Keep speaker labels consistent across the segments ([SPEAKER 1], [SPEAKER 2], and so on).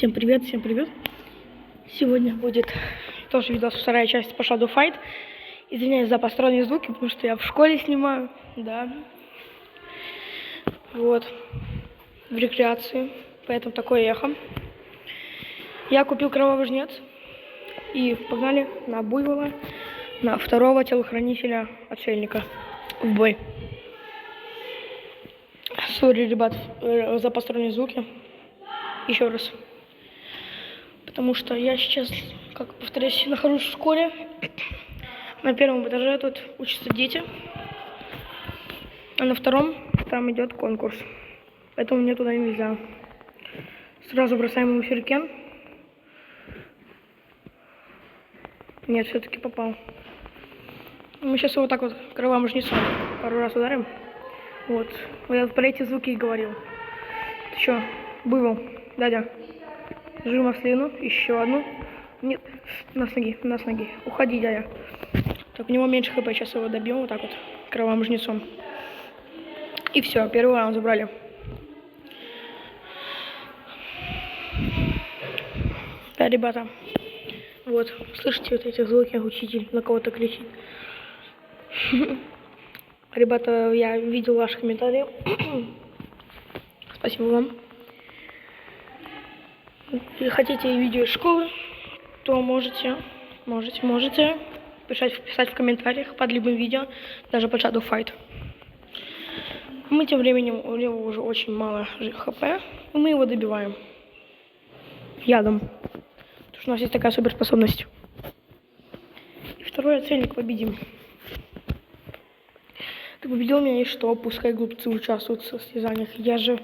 [SPEAKER 1] Всем привет, всем привет. Сегодня будет тоже видос, вторая часть по Shadow Fight. Извиняюсь за посторонние звуки, потому что я в школе снимаю, да. Вот, в рекреации, поэтому такое эхо. Я купил кровавый жнец и погнали на буйвола, на второго телохранителя отшельника в бой. Сори, ребят, за посторонние звуки. Еще раз. Потому что я сейчас, как повторюсь, нахожусь в школе. На первом этаже тут учатся дети. А на втором там идет конкурс. Поэтому мне туда нельзя. Сразу бросаем ему сюрикен. Нет, все-таки попал. Мы сейчас его так вот кровавым жнецом пару раз ударим. Вот. Я про эти звуки и говорил. Ты что, буйвол, дядя? Жима в слину, еще одну. Нет, нас ноги. Уходи, дядя. Так, у него меньше хп, сейчас его добьем вот так вот, кровавым жнецом. И все, первый раунд забрали. Да, ребята. Вот, слышите вот эти звуки, учитель на кого-то кричит. Ребята, я видел ваши комментарии. Спасибо вам. Если хотите видео из школы, то можете писать в комментариях под любым видео, даже под Shadow Fight. Мы тем временем, у него уже очень мало хп, и мы его добиваем ядом. Потому что у нас есть такая суперспособность. И второй отшельник победим. Ты победил меня, и что? Пускай глупцы участвуют в состязаниях. Я же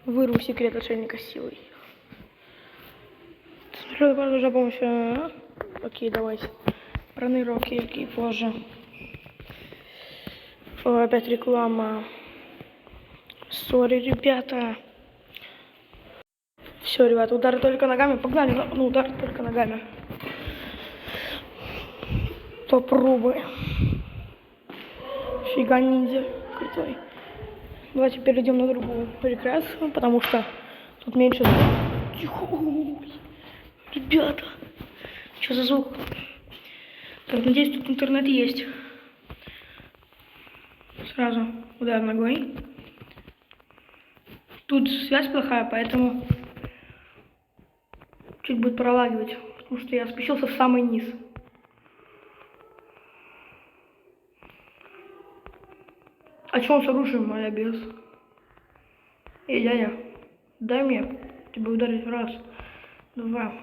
[SPEAKER 1] вырву секрет отшельника силой. Смотрю, нужна помощь. Окей, давайте. Пронырки, окей, позже. О, опять реклама. Сори, ребята. Все, ребята, удар только ногами. Погнали, ну удар только ногами. Попробуй. Фига ниндзя. Крутой. Давайте перейдем на другую рекреацию, потому что тут меньше. Ребята, что за звук? Так, надеюсь, тут интернет есть. Сразу удар ногой. Тут связь плохая, поэтому чуть будет пролагивать, потому что я спустился в самый низ. А что он с оружием, моя без? Эй, дядя, дай мне тебя ударить раз, два.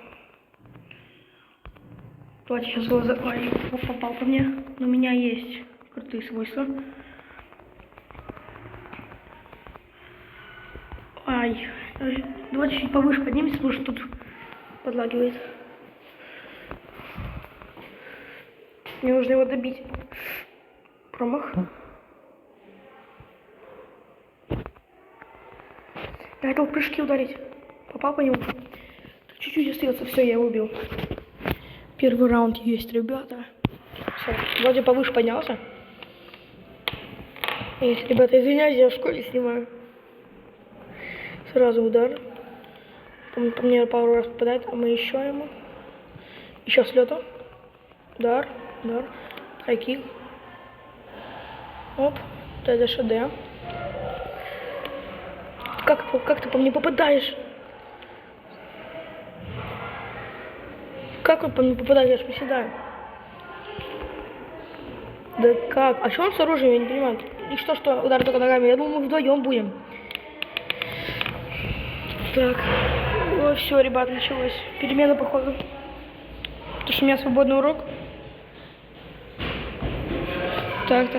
[SPEAKER 1] Давайте сейчас его Ой, попал ко мне. Но у меня есть крутые свойства. Ай. Давайте чуть повыше поднимемся, потому что тут подлагивает. Мне нужно его добить. Промах. Хотел в прыжки ударить. Попал по нему. Чуть-чуть остается. Все, я его убил. Первый раунд есть, ребята. Все, вроде повыше поднялся. Есть, ребята, извиняюсь, я в школе снимаю. Сразу удар. По мне пару раз попадает, а мы еще ему. Еще с лета. Удар. Хайкик. Оп. ТДШД. Как ты по мне попадаешь? Как он по мне попадает? Я ж приседаю. Да как? А что он с оружием? Я не понимаю. И что удар только ногами? Я думал, мы вдвоем будем. Так. Ну все, ребят, началось. Перемена, походу. Потому что у меня свободный урок. Так.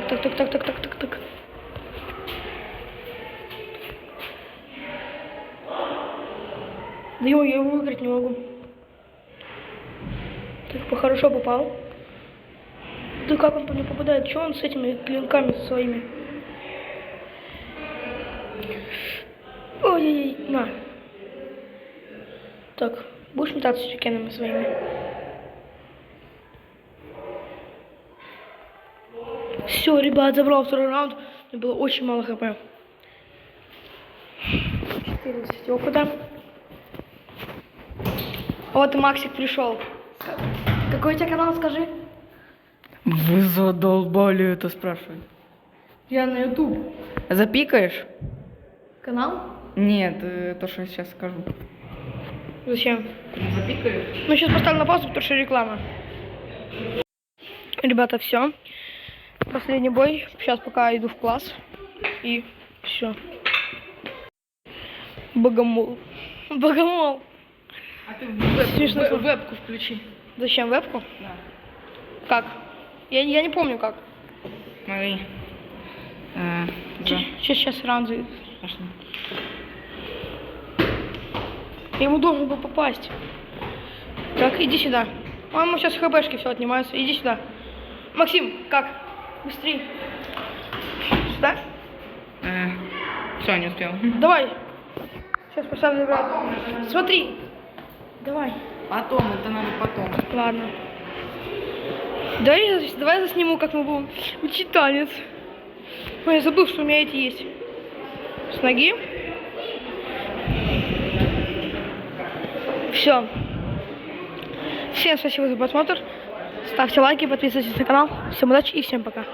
[SPEAKER 1] Да я его выиграть не могу. Так, хорошо попал. Да как он по мне попадает? Че он с этими клинками своими? Ой-ой-ой, на. Так, будешь метаться сюрикенами своими? Все, ребят, забрал второй раунд. Мне было очень мало хп. 14 опыта. Вот и Максик пришел. Какой у тебя канал, скажи?
[SPEAKER 2] Вы задолбали это спрашивать.
[SPEAKER 1] Я на YouTube.
[SPEAKER 2] Запикаешь?
[SPEAKER 1] Канал?
[SPEAKER 2] Нет, то, что я сейчас скажу.
[SPEAKER 1] Зачем?
[SPEAKER 2] Запикаешь?
[SPEAKER 1] Ну, сейчас поставлю на паузу, потому что реклама. Ребята, все. Последний бой. Сейчас пока иду в класс. И все. Богомол. Богомол.
[SPEAKER 2] А ты
[SPEAKER 1] Смешно.
[SPEAKER 2] вебку включи.
[SPEAKER 1] Зачем вебку?
[SPEAKER 2] Да.
[SPEAKER 1] Как? Я не помню как.
[SPEAKER 2] Смотри. Да.
[SPEAKER 1] Сейчас ранзы.
[SPEAKER 2] Страшно.
[SPEAKER 1] Я ему должен был попасть. Так, иди сюда. Мама сейчас хбшки все отнимаются. Иди сюда. Максим, как? Быстрей. Сюда?
[SPEAKER 2] Все, не успел.
[SPEAKER 1] Давай. Сейчас поставлю обратно. Смотри. Давай.
[SPEAKER 2] Потом, это надо потом.
[SPEAKER 1] Ладно. Давай я засниму, как мы будем учить танец. Ой, я забыл, что у меня эти есть. С ноги. Все. Всем спасибо за просмотр. Ставьте лайки, подписывайтесь на канал. Всем удачи и всем пока.